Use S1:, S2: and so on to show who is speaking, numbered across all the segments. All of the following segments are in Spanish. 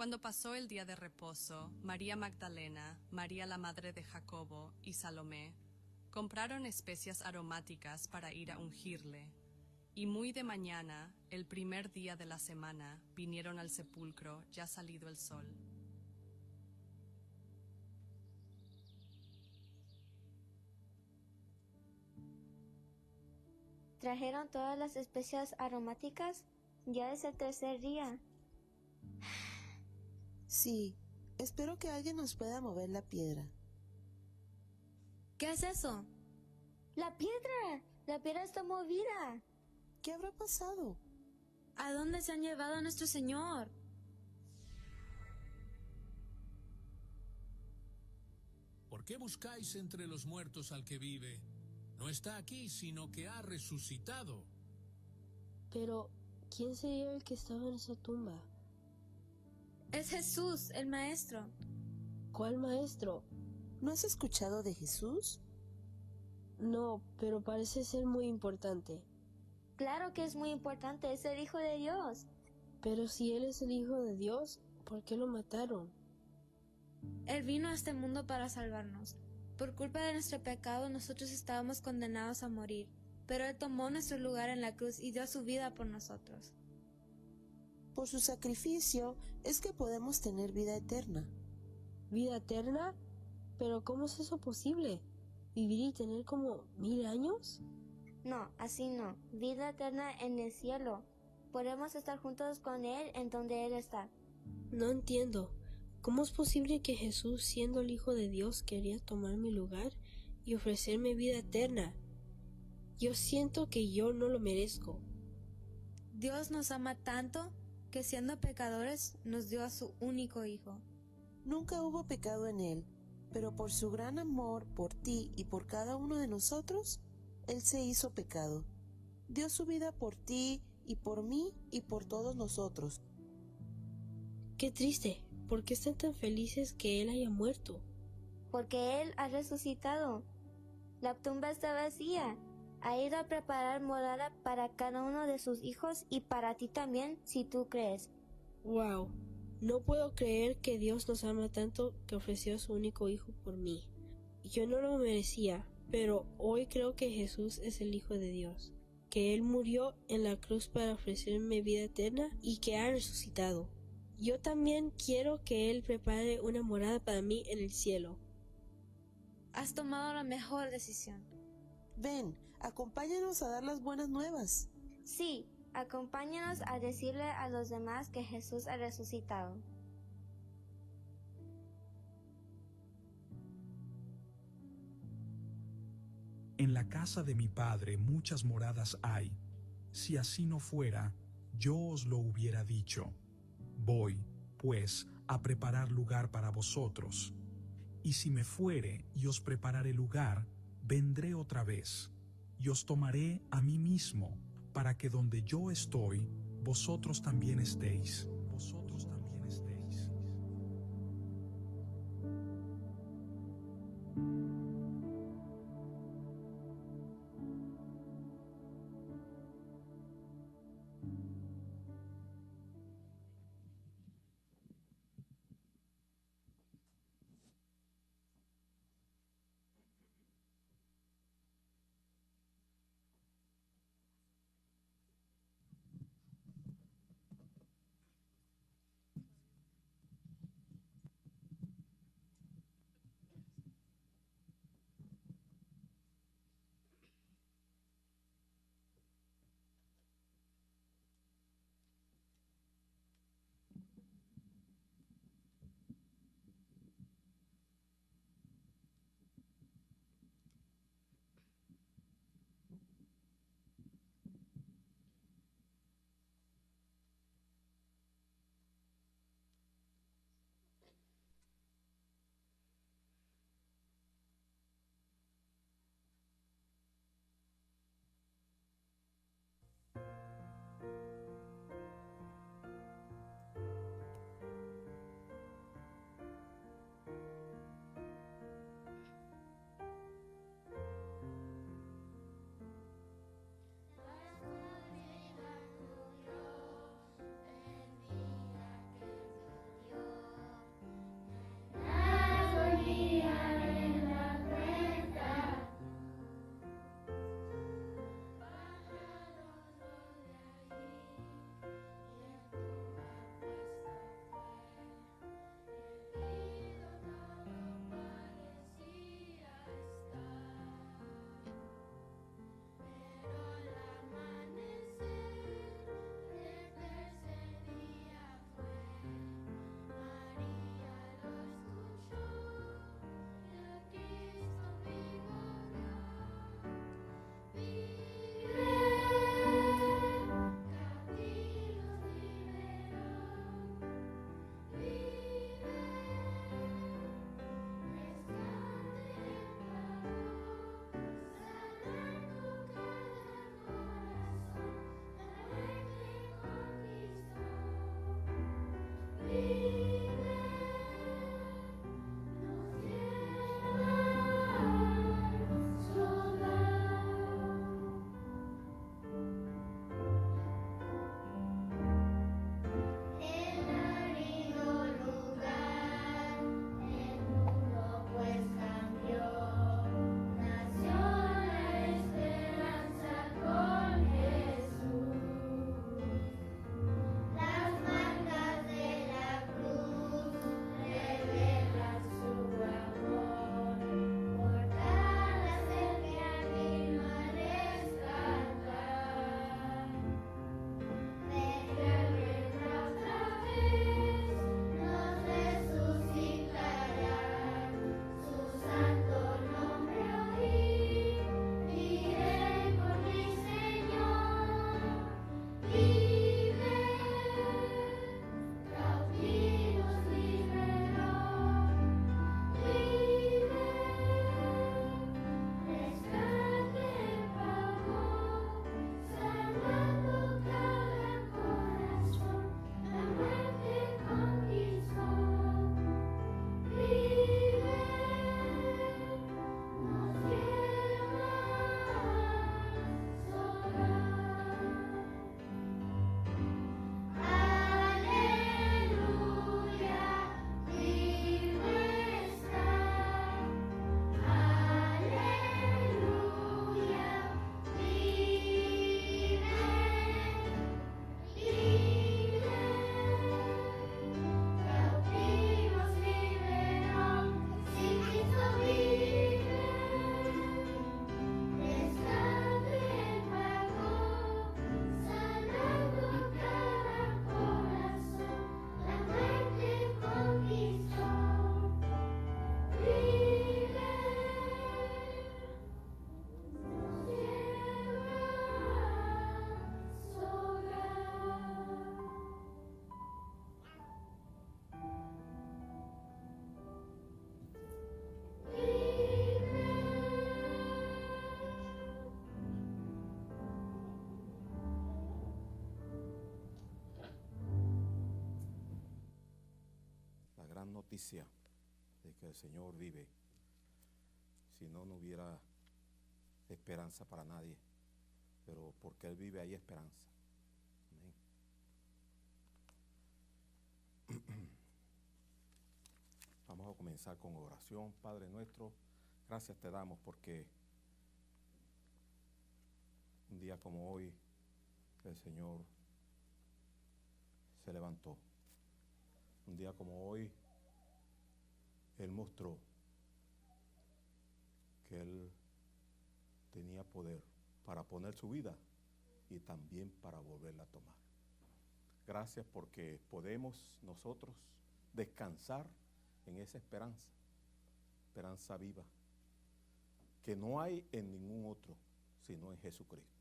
S1: Cuando pasó el día de reposo, María Magdalena, María la madre de Jacobo y Salomé compraron especias aromáticas para ir a ungirle. Y muy de mañana, el primer día de la semana, vinieron al sepulcro ya salido el sol.
S2: ¿Trajeron todas las especias aromáticas? Ya es el tercer día.
S3: Sí, espero que alguien nos pueda mover la piedra.
S4: ¿Qué es eso?
S2: ¡La piedra! ¡La piedra está movida!
S3: ¿Qué habrá pasado?
S4: ¿A dónde se han llevado a nuestro Señor?
S5: ¿Por qué buscáis entre los muertos al que vive? No está aquí, sino que ha resucitado.
S6: Pero, ¿quién sería el que estaba en esa tumba?
S4: Es Jesús, el Maestro.
S6: ¿Cuál maestro?
S3: ¿No has escuchado de Jesús?
S6: No, pero parece ser muy importante.
S2: Claro que es muy importante, es el Hijo de Dios.
S6: Pero si Él es el Hijo de Dios, ¿por qué lo mataron?
S4: Él vino a este mundo para salvarnos. Por culpa de nuestro pecado nosotros estábamos condenados a morir, pero Él tomó nuestro lugar en la cruz y dio su vida por nosotros.
S3: Por su sacrificio es que podemos tener vida eterna.
S6: ¿Vida eterna? ¿Pero cómo es eso posible? ¿Vivir y tener como 1000 años?
S2: No, así no. Vida eterna en el cielo. Podemos estar juntos con Él en donde Él está.
S6: No entiendo. ¿Cómo es posible que Jesús, siendo el Hijo de Dios, quería tomar mi lugar y ofrecerme vida eterna? Yo siento que yo no lo merezco.
S4: Dios nos ama tanto que siendo pecadores nos dio a su único Hijo.
S3: Nunca hubo pecado en Él, pero por su gran amor por ti y por cada uno de nosotros, Él se hizo pecado. Dio su vida por ti y por mí y por todos nosotros.
S6: Qué triste. ¿Por qué están tan felices que Él haya muerto?
S2: Porque Él ha resucitado. La tumba está vacía. Ha ido a preparar morada para cada uno de sus hijos y para ti también, si tú crees.
S6: Wow. No puedo creer que Dios nos ama tanto que ofreció a su único Hijo por mí. Yo no lo merecía, pero hoy creo que Jesús es el Hijo de Dios, que Él murió en la cruz para ofrecerme vida eterna y que ha resucitado. Yo también quiero que Él prepare una morada para mí en el cielo.
S4: Has tomado la mejor decisión.
S3: Ven, acompáñanos a dar las buenas nuevas.
S2: Sí, acompáñanos a decirle a los demás que Jesús ha resucitado.
S7: En la casa de mi Padre muchas moradas hay. Si así no fuera, yo os lo hubiera dicho. Voy, pues, a preparar lugar para vosotros. Y si me fuere y os prepararé lugar, vendré otra vez, y os tomaré a mí mismo, para que donde yo estoy, vosotros también estéis. Vosotros también estéis.
S8: gran noticia de que el Señor vive. Si no, no hubiera esperanza para nadie, pero porque Él vive hay esperanza. Amén. Vamos a comenzar con oración. Padre nuestro, gracias te damos porque un día como hoy el Señor se levantó. Un día como hoy Él mostró que Él tenía poder para poner su vida y también para volverla a tomar. Gracias porque podemos nosotros descansar en esa esperanza, esperanza viva, que no hay en ningún otro sino en Jesucristo.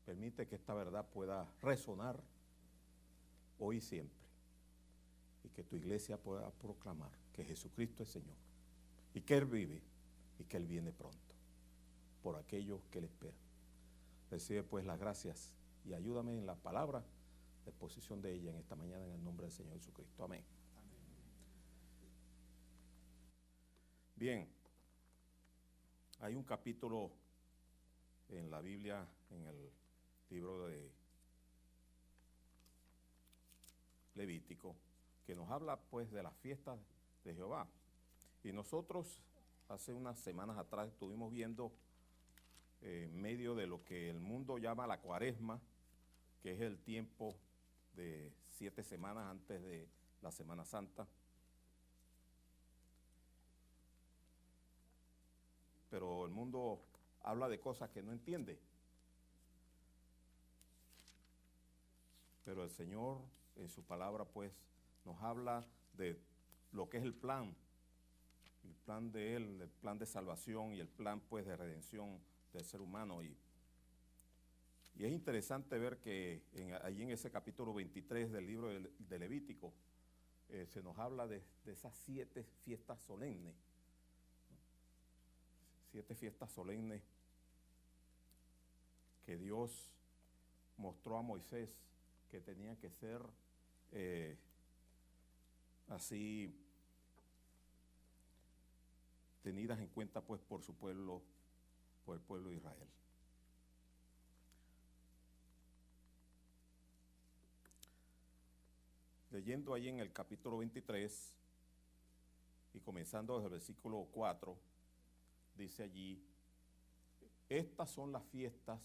S8: Permite que esta verdad pueda resonar hoy y siempre, y que tu iglesia pueda proclamar que Jesucristo es Señor, y que Él vive, y que Él viene pronto, por aquellos que Él espera. Recibe pues las gracias y ayúdame en la palabra, la exposición de ella en esta mañana en el nombre del Señor Jesucristo. Amén. Bien, hay un capítulo en la Biblia, en el libro de Levítico, que nos habla pues de las fiestas de Jehová. Y nosotros hace unas semanas atrás estuvimos viendo en medio de lo que el mundo llama la Cuaresma, que es el tiempo de 7 semanas antes de la Semana Santa. Pero el mundo habla de cosas que no entiende. Pero el Señor en su palabra pues nos habla de lo que es el plan de Él, el plan de salvación y el plan pues de redención del ser humano. Y es interesante ver que allí en ese capítulo 23 del libro de Levítico se nos habla de esas 7 fiestas solemnes. 7 fiestas solemnes que Dios mostró a Moisés que tenían que ser así tenidas en cuenta pues por su pueblo, por el pueblo de Israel. Leyendo ahí en el capítulo 23 y comenzando desde el versículo 4, dice allí: estas son las fiestas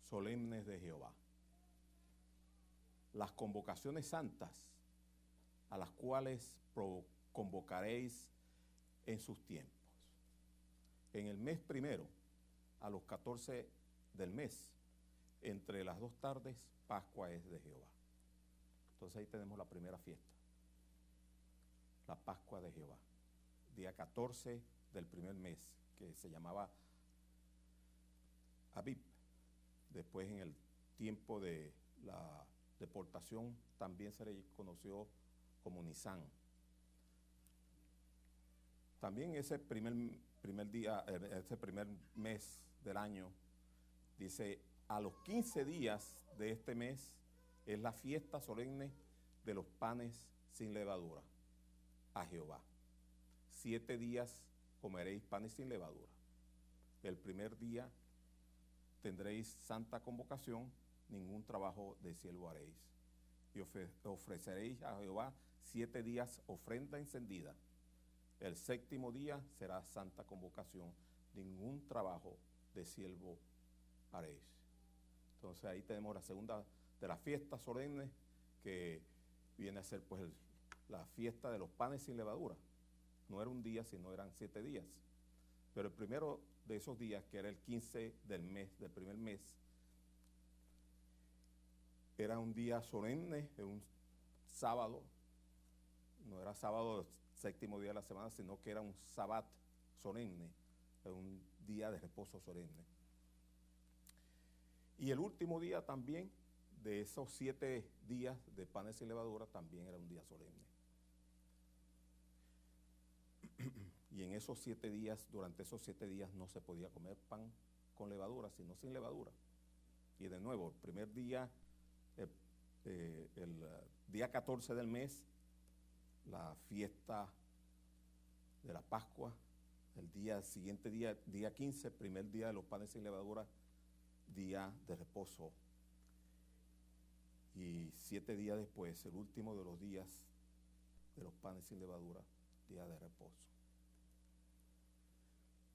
S8: solemnes de Jehová, las convocaciones santas a las cuales convocaréis en sus tiempos. En el mes primero, a los 14 del mes, entre las 2 tardes, Pascua es de Jehová. Entonces ahí tenemos la primera fiesta, la Pascua de Jehová, día 14 del primer mes, que se llamaba Abib. Después, en el tiempo de la deportación, también se le conoció como Nisán. También ese primer día, ese primer mes del año, dice: a los 15 días de este mes es la fiesta solemne de los panes sin levadura a Jehová. 7 días comeréis panes sin levadura. El primer día tendréis santa convocación, ningún trabajo de siervo haréis. Y ofreceréis a Jehová 7 días ofrenda encendida. El 7º día será santa convocación, ningún trabajo de siervo haréis. Entonces ahí tenemos la segunda de las fiestas solemnes, que viene a ser pues la fiesta de los panes sin levadura. No era un día, sino eran 7 días. Pero el primero de esos días, que era el 15 del mes, del primer mes, era un día solemne, un sábado. No era sábado el 7º día de la semana, sino que era un sabbat solemne, un día de reposo solemne. Y el último día también de esos 7 días de panes sin levadura también era un día solemne. Y en esos 7 días, durante esos 7 días no se podía comer pan con levadura, sino sin levadura. Y de nuevo, el primer día, el día 14 del mes, la fiesta de la Pascua, el siguiente día, día 15, primer día de los panes sin levadura, día de reposo. Y 7 días después, el último de los días de los panes sin levadura, día de reposo.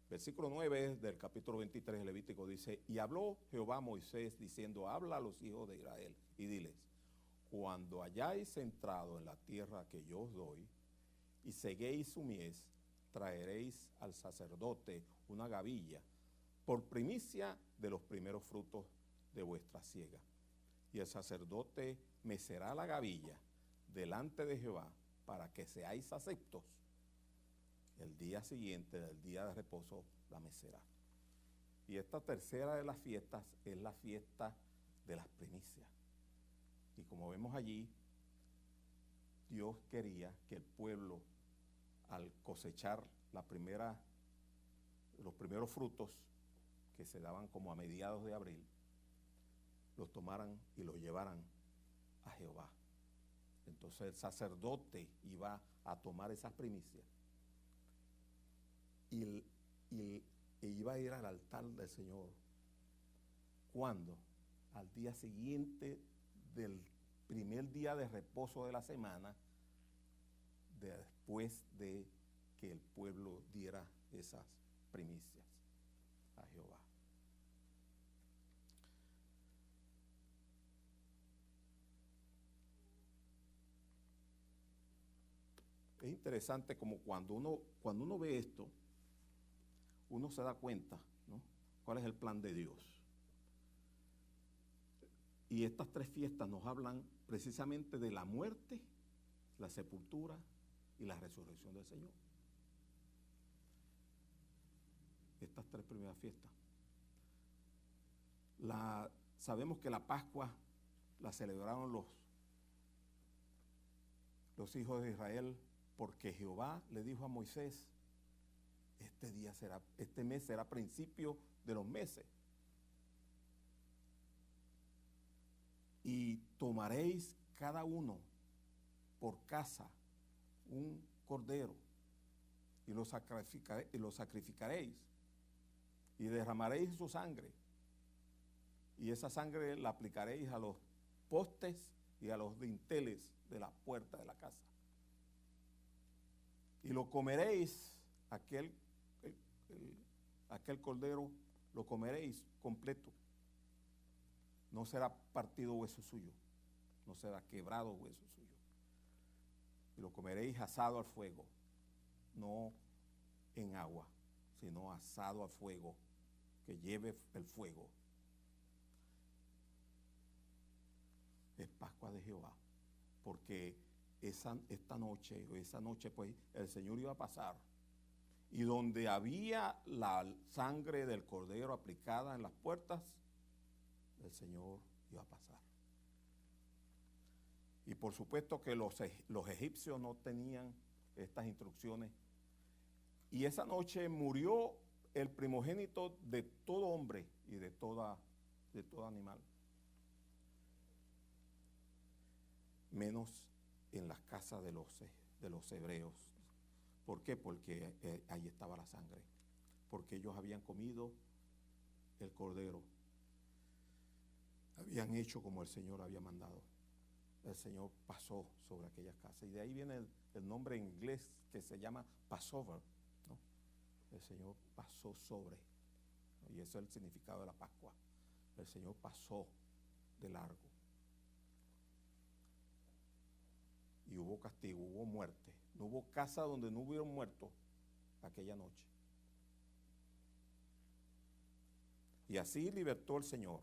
S8: Versículo 9 del capítulo 23 de Levítico dice: y habló Jehová a Moisés diciendo: habla a los hijos de Israel y diles: cuando hayáis entrado en la tierra que yo os doy y seguéis su mies, traeréis al sacerdote una gavilla por primicia de los primeros frutos de vuestra siega. Y el sacerdote mecerá la gavilla delante de Jehová para que seáis aceptos. El día siguiente del día de reposo la mecerá. Y esta tercera de las fiestas es la fiesta de las primicias. Y como vemos allí, Dios quería que el pueblo, al cosechar los primeros frutos que se daban como a mediados de abril, los tomaran y los llevaran a Jehová. Entonces el sacerdote iba a tomar esas primicias y iba a ir al altar del Señor. ¿Cuándo? Al día siguiente del primer día de reposo de la semana, después de que el pueblo diera esas primicias a Jehová. Es interesante como cuando uno ve esto, uno se da cuenta, ¿no?, cuál es el plan de Dios. Y estas 3 fiestas nos hablan precisamente de la muerte, la sepultura y la resurrección del Señor. Estas 3 primeras fiestas. Sabemos que la Pascua la celebraron los hijos de Israel porque Jehová le dijo a Moisés: este mes será principio de los meses. Y tomaréis cada uno por casa un cordero y lo sacrificaréis y derramaréis su sangre. Y esa sangre la aplicaréis a los postes y a los dinteles de la puerta de la casa. Y lo comeréis, aquel cordero lo comeréis completo. No será partido hueso suyo, no será quebrado hueso suyo. Y lo comeréis asado al fuego, no en agua, sino asado al fuego, que lleve el fuego. Es Pascua de Jehová, porque esa noche pues el Señor iba a pasar, y donde había la sangre del cordero aplicada en las puertas, el Señor iba a pasar. Y por supuesto que los egipcios no tenían estas instrucciones. Y esa noche murió el primogénito de todo hombre y de todo animal. Menos en las casas de los hebreos. ¿Por qué? Porque ahí estaba la sangre. Porque ellos habían comido el cordero. Habían hecho como el Señor había mandado. El Señor pasó sobre aquellas casas. Y de ahí viene el nombre en inglés que se llama Passover, ¿no? El Señor pasó sobre, ¿no? Y ese es el significado de la Pascua. El Señor pasó de largo. Y hubo castigo, hubo muerte. No hubo casa donde no hubieron muertos aquella noche. Y así libertó el Señor.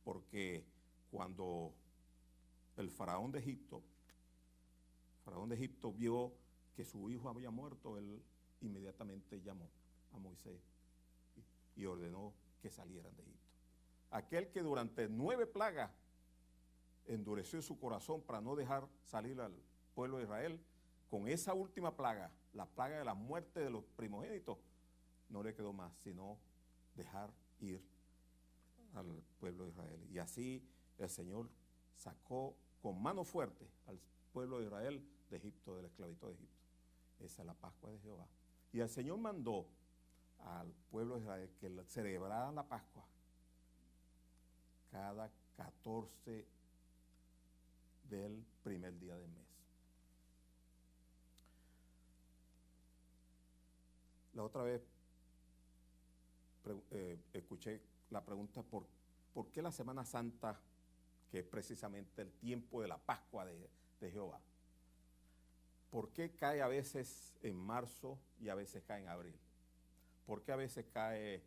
S8: Porque cuando el faraón de Egipto vio que su hijo había muerto, él inmediatamente llamó a Moisés y ordenó que salieran de Egipto. Aquel que durante 9 plagas endureció su corazón para no dejar salir al pueblo de Israel, con esa última plaga, la plaga de la muerte de los primogénitos, no le quedó más sino dejar ir al pueblo de Israel. Y así el Señor sacó con mano fuerte pueblo de Israel de Egipto, de la esclavitud de Egipto. Esa es la Pascua de Jehová. Y el Señor mandó al pueblo de Israel que celebraran la Pascua cada 14 del primer día del mes. La otra vez escuché la pregunta ¿por qué la Semana Santa, que es precisamente el tiempo de la Pascua de Jehová? ¿Por qué cae a veces en marzo y a veces cae en abril? ¿Por qué a veces cae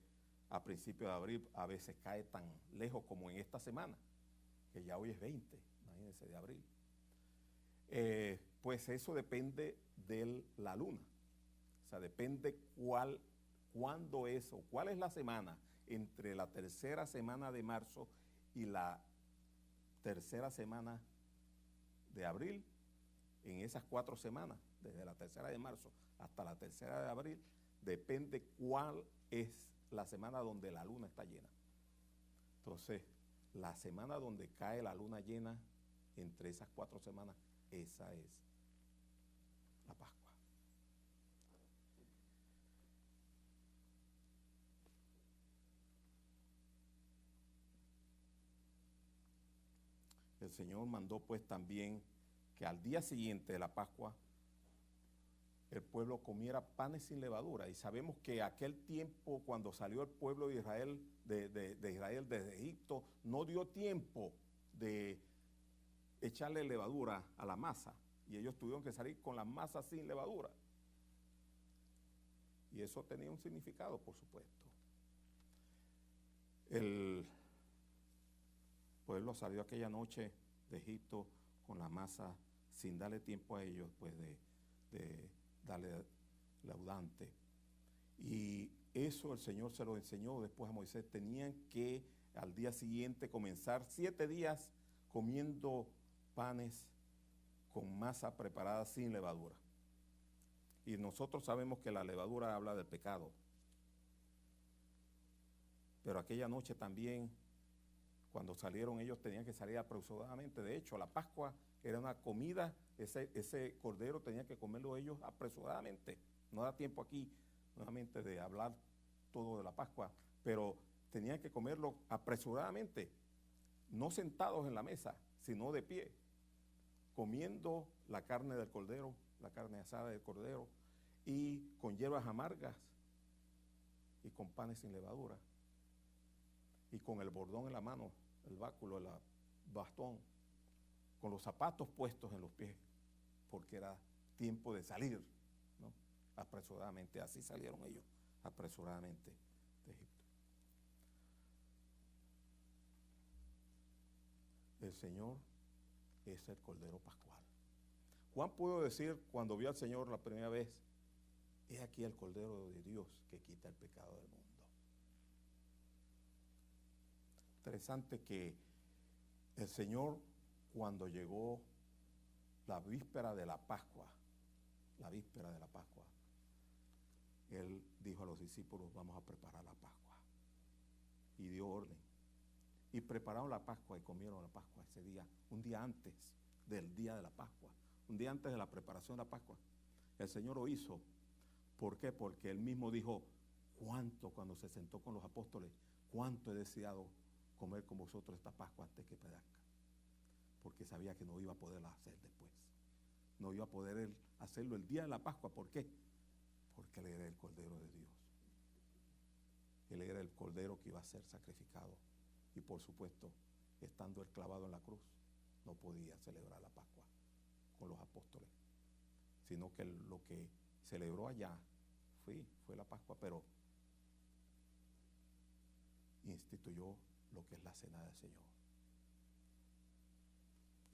S8: a principios de abril, a veces cae tan lejos como en esta semana? Que ya hoy es 20, imagínense, de abril. Pues eso depende de la luna. O sea, depende cuándo es o cuál es la semana entre la tercera semana de marzo y la tercera semana de abril. En esas 4 semanas, desde la tercera de marzo hasta la tercera de abril, depende cuál es la semana donde la luna está llena. Entonces, la semana donde cae la luna llena, entre esas 4 semanas, esa es la Pascua. El Señor mandó pues también que al día siguiente de la Pascua el pueblo comiera panes sin levadura. Y sabemos que aquel tiempo, cuando salió el pueblo de Israel, de Israel desde Egipto, no dio tiempo de echarle levadura a la masa. Y ellos tuvieron que salir con la masa sin levadura. Y eso tenía un significado, por supuesto. El pueblo salió aquella noche de Egipto con la masa sin darle tiempo a ellos, pues de darle laudante. Y eso el Señor se lo enseñó después a Moisés. Tenían que al día siguiente comenzar 7 días comiendo panes con masa preparada sin levadura. Y nosotros sabemos que la levadura habla del pecado. Pero aquella noche también, cuando salieron ellos tenían que salir apresuradamente. De hecho, la Pascua era una comida, ese cordero tenía que comerlo ellos apresuradamente. No da tiempo aquí nuevamente de hablar todo de la Pascua, pero tenían que comerlo apresuradamente, no sentados en la mesa, sino de pie, comiendo la carne del cordero, la carne asada del cordero, y con hierbas amargas, y con panes sin levadura, y con el bordón en la mano, el báculo, el bastón, con los zapatos puestos en los pies, porque era tiempo de salir, ¿no? Apresuradamente. Así salieron ellos, apresuradamente de Egipto. El Señor es el Cordero Pascual. Juan pudo decir cuando vio al Señor la primera vez: he aquí el Cordero de Dios que quita el pecado del mundo. Interesante que el Señor, cuando llegó la víspera de la Pascua, Él dijo a los discípulos: vamos a preparar la Pascua. Y dio orden. Y prepararon la Pascua y comieron la Pascua ese día, un día antes del día de la Pascua, un día antes de la preparación de la Pascua. El Señor lo hizo. ¿Por qué? Porque Él mismo dijo: cuando se sentó con los apóstoles, cuánto he deseado comer con vosotros esta Pascua antes que perezca. Porque sabía que no iba a poderla hacer después. No iba a poder él hacerlo el día de la Pascua. ¿Por qué? Porque Él era el Cordero de Dios. Él era el Cordero que iba a ser sacrificado. Y por supuesto, estando Él clavado en la cruz, no podía celebrar la Pascua con los apóstoles. Sino que lo que celebró allá fue la Pascua, pero instituyó lo que es la cena del Señor,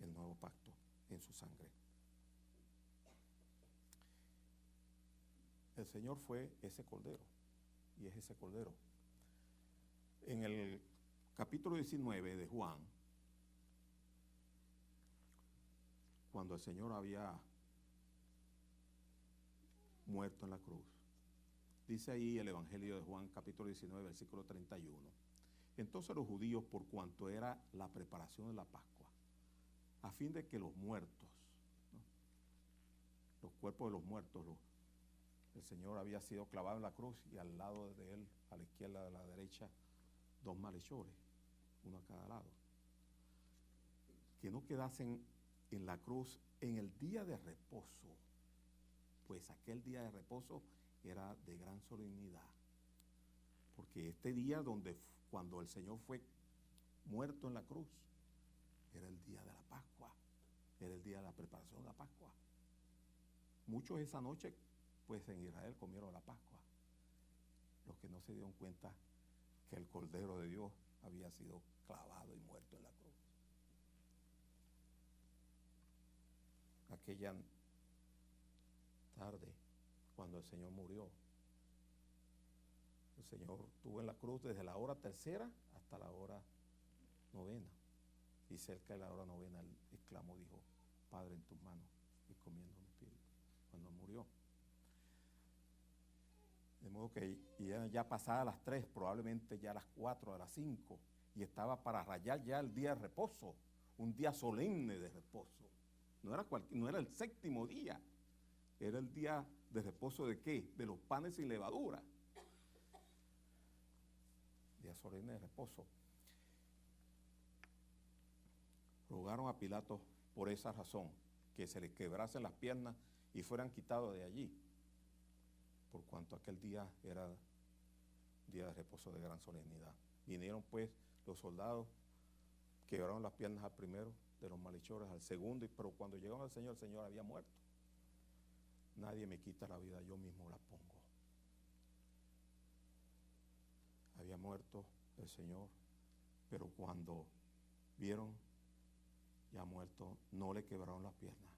S8: el nuevo pacto en su sangre. El Señor fue ese Cordero, y es ese Cordero. En el capítulo 19 de Juan, cuando el Señor había muerto en la cruz, dice ahí el Evangelio de Juan, capítulo 19, versículo 31. Entonces los judíos, por cuanto era la preparación de la Pascua, a fin de que los muertos cuerpos de los muertos. El Señor había sido clavado en la cruz y al lado de él, a la izquierda y a la derecha, dos malhechores, uno a cada lado. Que no quedasen en la cruz en el día de reposo, pues aquel día de reposo era de gran solemnidad. Porque este día cuando el Señor fue muerto en la cruz, era el día de la Pascua, era el día de la preparación de la Pascua. Muchos esa noche, pues en Israel comieron la Pascua. Los que no se dieron cuenta que el Cordero de Dios había sido clavado y muerto en la cruz. Aquella tarde, cuando el Señor murió, el Señor estuvo en la cruz desde la hora tercera hasta la hora novena. Y cerca de la hora novena él exclamó, dijo: Padre, en tus manos encomiendo mi espíritu. Cuando murió. De modo que ya pasadas las 3, probablemente ya las 4, a las 5, y estaba para rayar ya el día de reposo, un día solemne de reposo. No era el séptimo día, era el día de reposo ¿de qué? De los panes sin levadura. Día solemne de reposo. Rogaron a Pilato por esa razón, que se le quebrasen las piernas y fueran quitados de allí, por cuanto aquel día era día de reposo de gran solemnidad. Vinieron pues los soldados, quebraron las piernas al primero de los malhechores, al segundo, pero cuando llegaron al Señor, el Señor había muerto. Nadie me quita la vida, yo mismo la pongo. Había muerto el Señor, pero cuando vieron ya muerto, no le quebraron las piernas,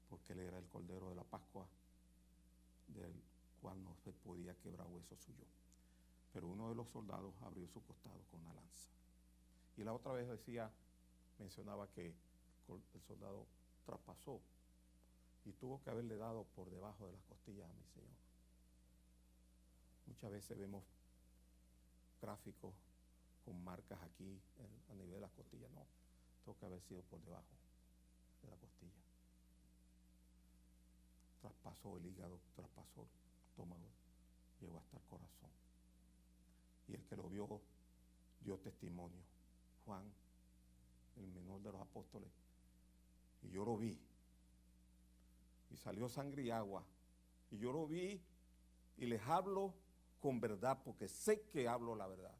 S8: porque él era el Cordero de la Pascua, del cual no se podía quebrar hueso suyo. Pero uno de los soldados abrió su costado con una lanza. Y la otra vez mencionaba que el soldado traspasó y tuvo que haberle dado por debajo de las costillas a mi Señor. Muchas veces vemos gráficos con marcas aquí a nivel de las costillas. No, tuvo que haber sido por debajo de la costilla. Traspasó el hígado, traspasó el estómago, llegó hasta el corazón. Y el que lo vio dio testimonio. Juan, el menor de los apóstoles. Y yo lo vi. Y salió sangre y agua. Y yo lo vi y les hablo con verdad, porque sé que hablo la verdad.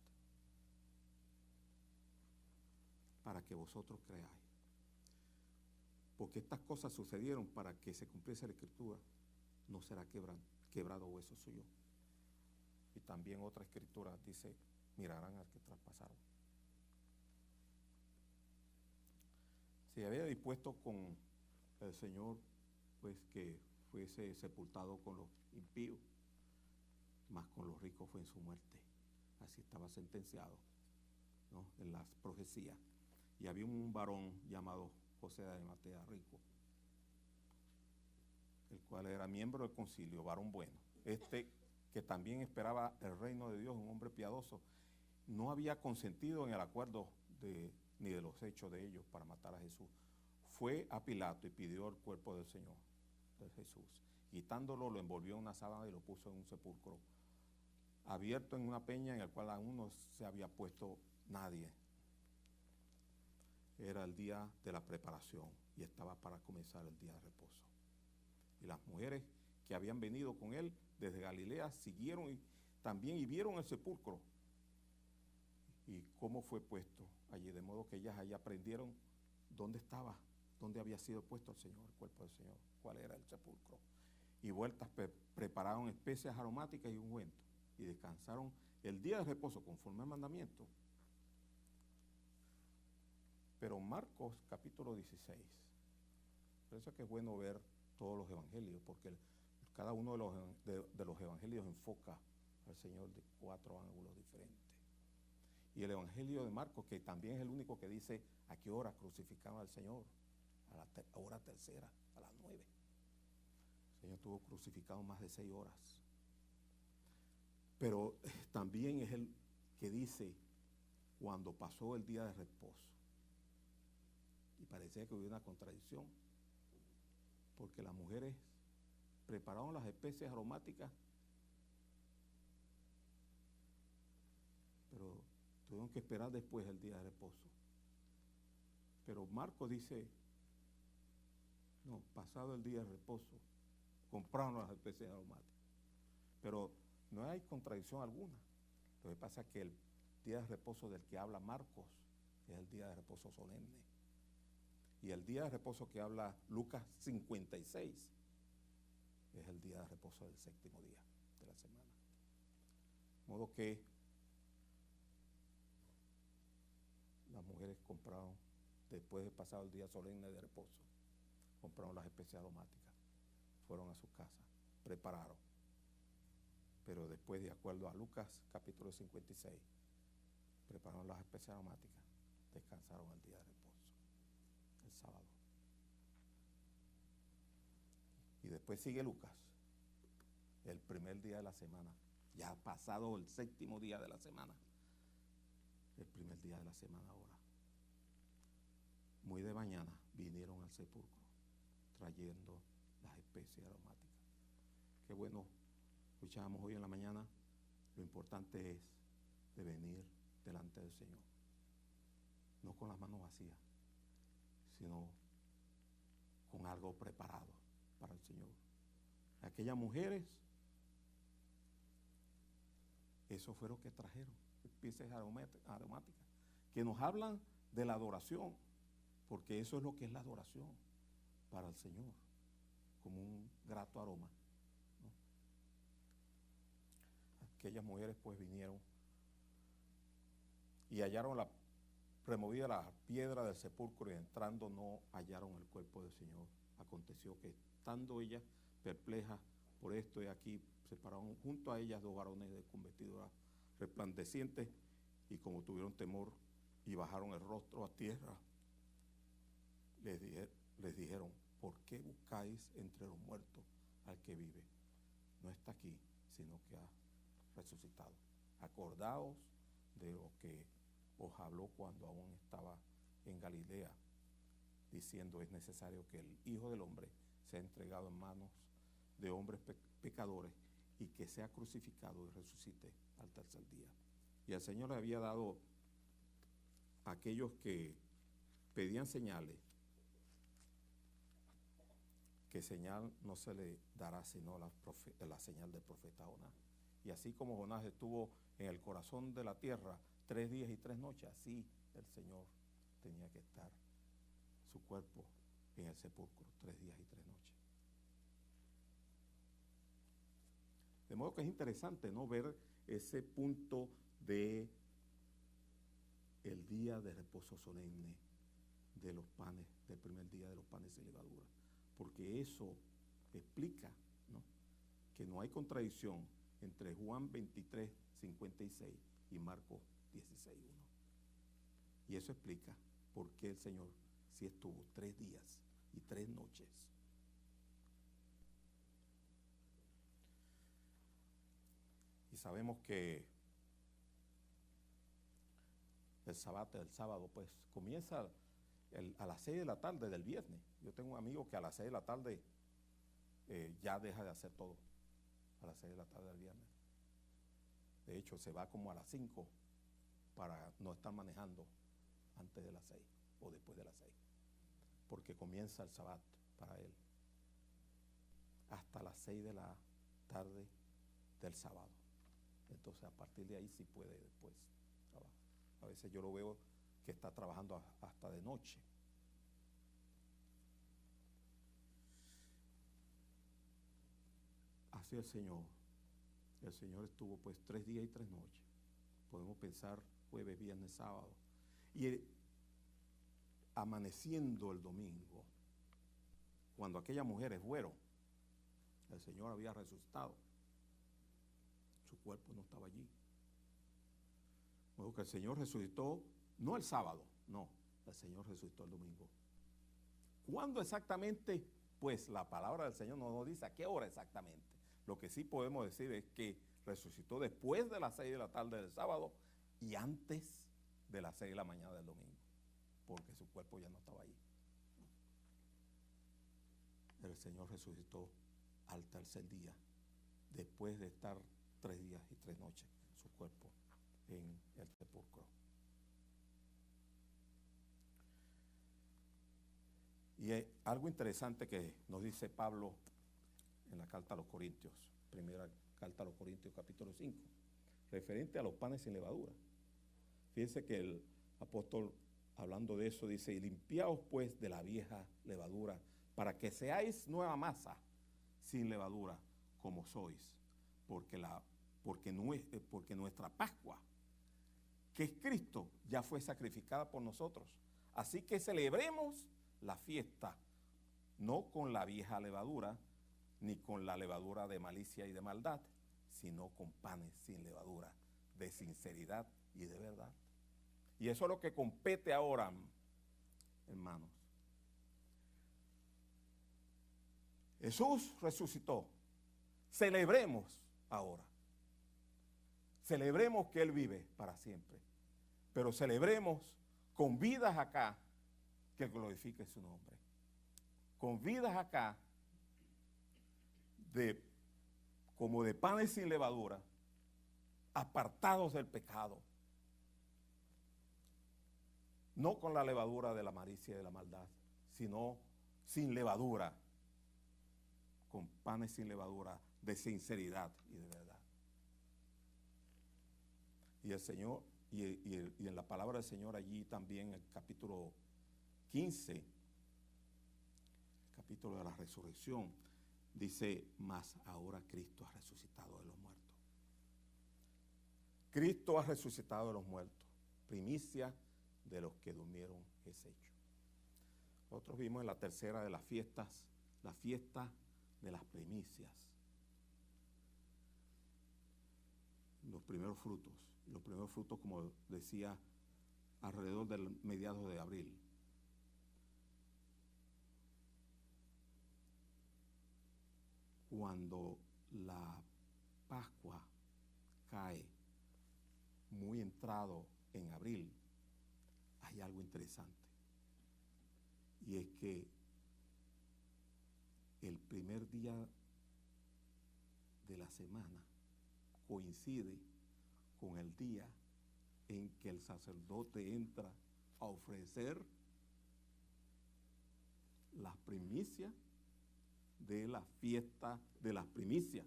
S8: Para que vosotros creáis. Porque estas cosas sucedieron para que se cumpliese la Escritura. No será quebrado hueso suyo. Y también otra escritura dice: mirarán al que traspasaron. Se había dispuesto con el Señor, pues, que fuese sepultado con los impíos, más con los ricos fue en su muerte. Así estaba sentenciado, ¿no?, en las profecías. Y había un varón llamado José de Arimatea, rico, el cual era miembro del concilio, varón bueno. Que también esperaba el reino de Dios, un hombre piadoso, no había consentido en el acuerdo ni de los hechos de ellos para matar a Jesús. Fue a Pilato y pidió el cuerpo del Señor, de Jesús. Quitándolo, lo envolvió en una sábana y lo puso en un sepulcro abierto en una peña en el cual aún no se había puesto nadie. Era el día de la preparación y estaba para comenzar el día de reposo. Y las mujeres que habían venido con él desde Galilea siguieron también y vieron el sepulcro y cómo fue puesto allí, de modo que ellas allá aprendieron dónde estaba, dónde había sido puesto el Señor, el cuerpo del Señor, cuál era el sepulcro. Y vueltas prepararon especias aromáticas y ungüentos y descansaron el día de reposo conforme al mandamiento. Pero Marcos capítulo 16, por eso es que es bueno ver todos los evangelios, porque cada uno de los evangelios enfoca al Señor de 4 ángulos diferentes. Y el evangelio de Marcos, que también es el único que dice a qué hora crucificaron al Señor, a la hora tercera, a las 9. El Señor estuvo crucificado más de 6 horas. Pero también es el que dice cuando pasó el día de reposo. Y parecía que hubo una contradicción, porque porque las mujeres prepararon las especies aromáticas, pero tuvieron que esperar después el día de reposo. Pero Marcos dice, no, pasado el día de reposo, compraron las especies aromáticas. Pero no hay contradicción alguna. Lo que pasa es que el día de reposo del que habla Marcos es el día de reposo solemne. Y el día de reposo que habla Lucas 56 es el día de reposo del séptimo día de la semana. De modo que las mujeres compraron, después de pasado el día solemne de reposo, compraron las especies aromáticas, fueron a sus casas, prepararon. Pero después, de acuerdo a Lucas capítulo 56, prepararon las especies aromáticas, descansaron el día de reposo, el sábado. Y después sigue Lucas, el primer día de la semana, ya pasado el séptimo día de la semana, el primer día de la semana ahora. Muy de mañana vinieron al sepulcro trayendo las especies aromáticas. Qué bueno, escuchábamos hoy en la mañana, lo importante es de venir delante del Señor, no con las manos vacías, sino con algo preparado para el Señor. Aquellas mujeres, eso fue lo que trajeron, especies aromáticas, que nos hablan de la adoración, porque eso es lo que es la adoración para el Señor, como un grato aroma, ¿no? Aquellas mujeres pues vinieron y hallaron removida la piedra del sepulcro, y entrando no hallaron el cuerpo del Señor. Aconteció que estando ellas perplejas por esto, y aquí se pararon junto a ellas dos varones con vestiduras resplandecientes, y como tuvieron temor y bajaron el rostro a tierra, les dijeron: ¿por qué buscáis entre los muertos al que vive? No está aquí, sino que ha resucitado. Acordaos de lo que os habló cuando aún estaba en Galilea, diciendo: es necesario que el Hijo del Hombre sea entregado en manos de hombres pecadores, y que sea crucificado y resucite al tercer día. Y el Señor le había dado a aquellos que pedían señales, que señal no se le dará sino la señal del profeta Jonás. Y así como Jonás estuvo en el corazón de la tierra 3 días y 3 noches, así el Señor tenía que estar, su cuerpo, en el sepulcro 3 días y 3 noches. De modo que es interesante, ¿no?, ver ese punto de el día de reposo solemne de los panes, del primer día de los panes de levadura, porque eso explica, ¿no?, que no hay contradicción entre Juan 23, 56 y Marcos 16, 1. Y eso explica por qué el Señor sí estuvo 3 días y 3 noches. Y sabemos que el sábado, pues comienza a las 6 de la tarde del viernes. Yo tengo un amigo que a las 6 de la tarde ya deja de hacer todo, a las 6 de la tarde del viernes. De hecho, se va como a las 5 para no estar manejando antes de las 6 o después de las 6, porque comienza el sábado para él hasta las 6 de la tarde del sábado. Entonces, a partir de ahí sí puede después trabajar. A veces yo lo veo que está trabajando hasta de noche. Así el Señor estuvo pues 3 días y 3 noches. Podemos pensar jueves, viernes, sábado. Y amaneciendo el domingo, cuando aquellas mujeres fueron, el Señor había resucitado. Su cuerpo no estaba allí. Bueno, que el Señor resucitó, no el sábado, no, el Señor resucitó el domingo. ¿Cuándo exactamente? Pues la palabra del Señor no nos dice a qué hora exactamente. Lo que sí podemos decir es que resucitó después de las 6 de la tarde del sábado y antes de las 6 de la mañana del domingo, porque su cuerpo ya no estaba allí. El el Señor resucitó al tercer día, después de estar 3 días y 3 noches su cuerpo en el sepulcro. Y hay algo interesante que nos dice Pablo en la carta a los Corintios, primera carta a los Corintios, capítulo 5, referente a los panes sin levadura. Fíjense que el apóstol, hablando de eso, dice: y limpiaos pues de la vieja levadura, para que seáis nueva masa, sin levadura, como sois, porque nuestra Pascua, que es Cristo, ya fue sacrificada por nosotros. Así que celebremos la fiesta, no con la vieja levadura, ni con la levadura de malicia y de maldad, sino con panes sin levadura, de sinceridad y de verdad. Y eso es lo que compete ahora, hermanos. Jesús resucitó. Celebremos ahora. Celebremos que Él vive para siempre. Pero celebremos con vidas acá que glorifique su nombre. Con vidas acá como de panes sin levadura, apartados del pecado. No con la levadura de la malicia y de la maldad, sino sin levadura, con panes sin levadura, de sinceridad y de verdad. Y el Señor, y en la palabra del Señor allí también, en el capítulo 15, capítulo de la resurrección, dice: mas ahora Cristo ha resucitado de los muertos. Cristo ha resucitado de los muertos, primicia de los que durmieron es hecho. Nosotros vimos en la tercera de las fiestas, la fiesta de las primicias. Los primeros frutos. Los primeros frutos, como decía, alrededor del mediados de abril. Cuando la Pascua cae muy entrado en abril, hay algo interesante. Y es que el primer día de la semana coincide con el día en que el sacerdote entra a ofrecer las primicias de la fiesta de las primicias.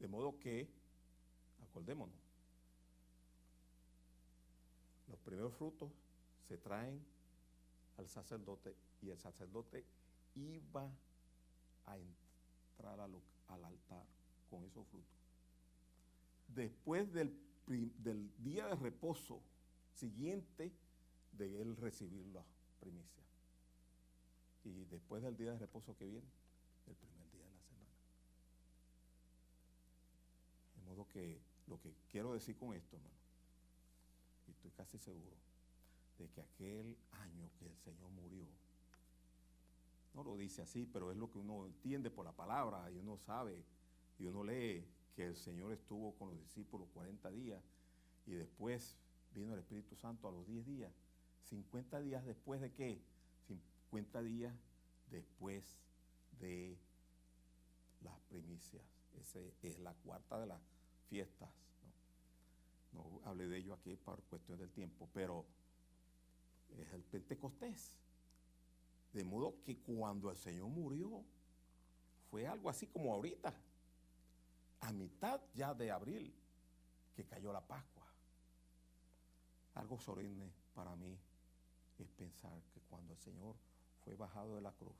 S8: De modo que, acordémonos, los primeros frutos se traen al sacerdote y el sacerdote iba a entrar al altar con esos frutos. Después del día de reposo siguiente de él recibir las primicias. Y después del día de reposo que viene, el primer día de la semana. De modo que lo que quiero decir con esto, hermano, y estoy casi seguro de que aquel año que el Señor murió, no lo dice así, pero es lo que uno entiende por la palabra, y uno sabe, y uno lee que el Señor estuvo con los discípulos 40 días, y después vino el Espíritu Santo a los 10 días. 50 días después de ¿qué? 50 días después de las primicias. Esa es la cuarta de las fiestas. No hablé de ello aquí por cuestión del tiempo, pero es el Pentecostés. De modo que cuando el Señor murió, fue algo así como ahorita, a mitad ya de abril, que cayó la Pascua. Algo solemne para mí es pensar que cuando el Señor fue bajado de la cruz,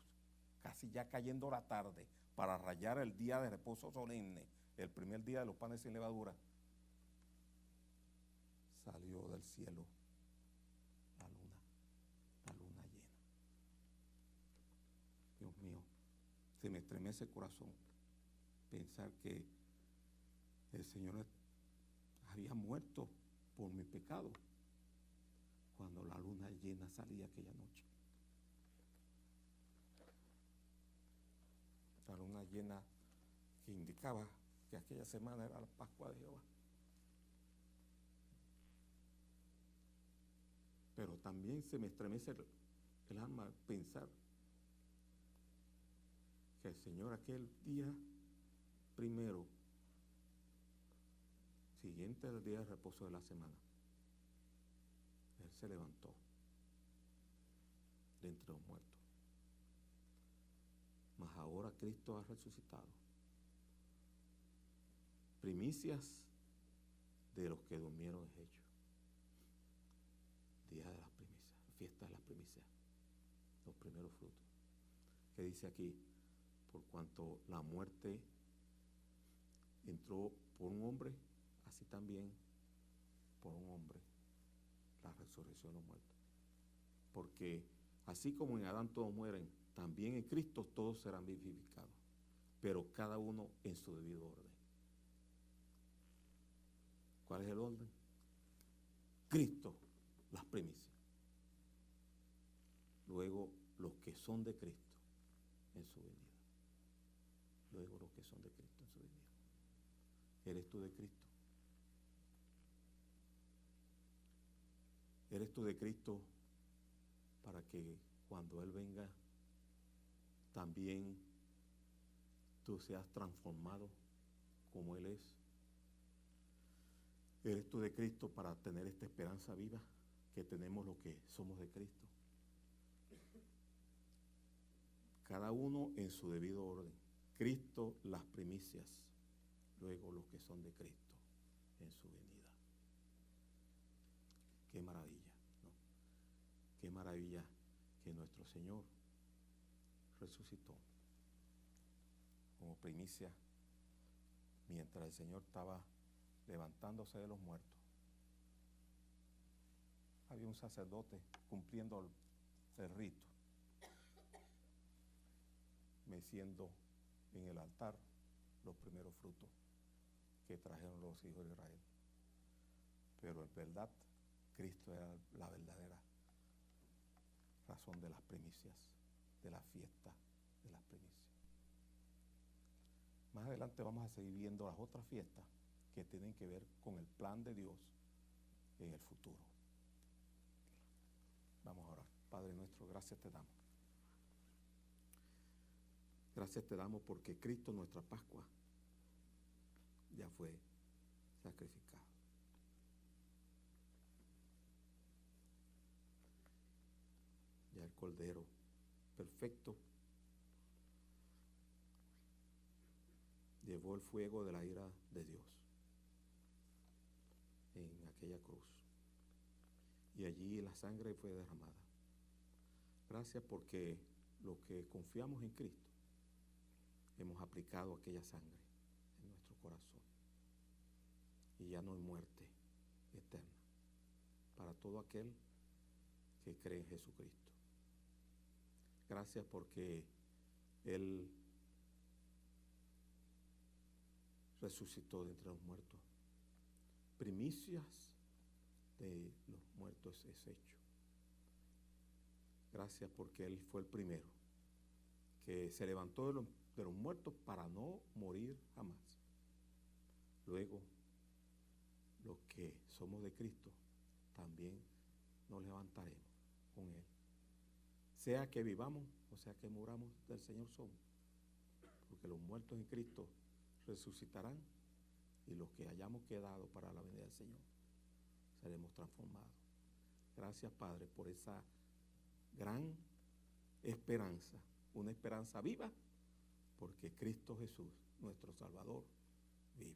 S8: casi ya cayendo la tarde, para rayar el día de reposo solemne, el primer día de los panes sin levadura, salió del cielo la luna llena. Dios mío, se me estremece el corazón pensar que el Señor había muerto por mi pecado cuando la luna llena salía aquella noche. La luna llena que indicaba que aquella semana era la Pascua de Jehová. Pero también se me estremece el alma pensar que el Señor aquel día primero, siguiente al día de reposo de la semana, Él se levantó de entre los muertos. Mas ahora Cristo ha resucitado. Primicias de los que durmieron es hecho. Día de las primicias, fiesta de las primicias, los primeros frutos. ¿Qué dice aquí? Por cuanto la muerte entró por un hombre, así también por un hombre la resurrección de los muertos. Porque así como en Adán todos mueren, también en Cristo todos serán vivificados, pero cada uno en su debido orden. ¿Cuál es el orden? Cristo, las primicias. Luego los que son de Cristo en su venida. Luego los que son de Cristo en su venida. ¿Eres tú de Cristo? ¿Eres tú de Cristo para que cuando Él venga también tú seas transformado como Él es? ¿Eres tú de Cristo para tener esta esperanza viva que tenemos los que somos de Cristo? Cada uno en su debido orden. Cristo las primicias, luego los que son de Cristo en su venida. Qué maravilla, ¿no? Qué maravilla que nuestro Señor resucitó como primicia mientras el Señor estaba levantándose de los muertos. Había un sacerdote cumpliendo el rito, meciendo en el altar los primeros frutos que trajeron los hijos de Israel. Pero en verdad, Cristo era la verdadera razón de las primicias, de la fiesta de las primicias. Más adelante vamos a seguir viendo las otras fiestas que tienen que ver con el plan de Dios en el futuro. Vamos a orar. Padre nuestro, gracias te damos. Gracias te damos porque Cristo, nuestra Pascua, ya fue sacrificado. Ya el Cordero perfecto llevó el fuego de la ira de Dios en aquella cruz. Y allí la sangre fue derramada. Gracias porque los que confiamos en Cristo hemos aplicado aquella sangre en nuestro corazón. Y ya no hay muerte eterna para todo aquel que cree en Jesucristo. Gracias porque Él resucitó de entre los muertos. Primicias de los muertos es hecho. Gracias porque Él fue el primero que se levantó de los muertos para no morir jamás. Luego, los que somos de Cristo también nos levantaremos con Él. Sea que vivamos o sea que muramos, del Señor somos. Porque los muertos en Cristo resucitarán y los que hayamos quedado para la venida del Señor seremos transformados. Gracias, Padre, por esa gran esperanza, una esperanza viva, porque Cristo Jesús, nuestro Salvador, vive.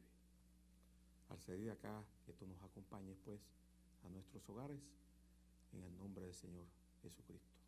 S8: Al salir de acá, que tú nos acompañes, pues, a nuestros hogares, en el nombre del Señor Jesucristo.